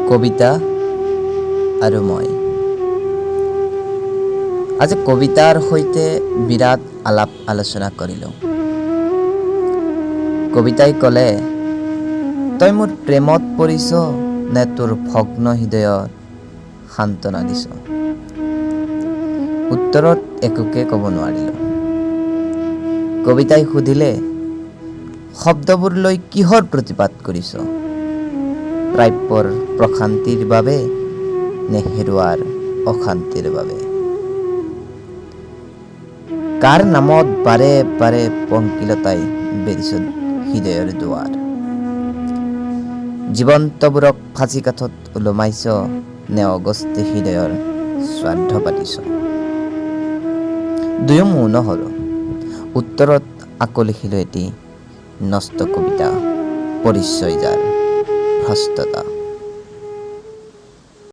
কবিতা আৰু মই। আজি কবিতাৰ সৈতে বিৰাট আলাপ আলোচনা কৰিলোঁ। কবিতাই ক'লে, তই মোৰ প্ৰেমত পৰিছ নে তোৰ ভগ্ন হৃদয়ত সান্তনা দিছ? উত্তৰত একোকে ক'ব নোৱাৰিলোঁ। কবিতাই সুধিলে, শব্দবোৰলৈ কিহৰ প্ৰতিবাদ কৰিছ? প্ৰাপ্যৰ প্ৰশান্তিৰ বাবে নে হেৰুৱাৰ অশান্তিৰ বাবে? কাৰ নামত বাৰে বাৰে পংকিলতাই বেৰিছ হৃদয়ৰ দুৱাৰ? জীৱন্তবোৰক ফাঁচি কাঠত ওলমাইছ নে অগস্তি হৃদয়ৰ শ্ৰাদ্ধ পাতিছ? দুয়ো মৌন হলোঁ। উত্তৰত আকৌ লিখিলোঁ এটি নষ্ট কবিতা, পৰিচয় যাৰ ভ্ৰষ্টতা।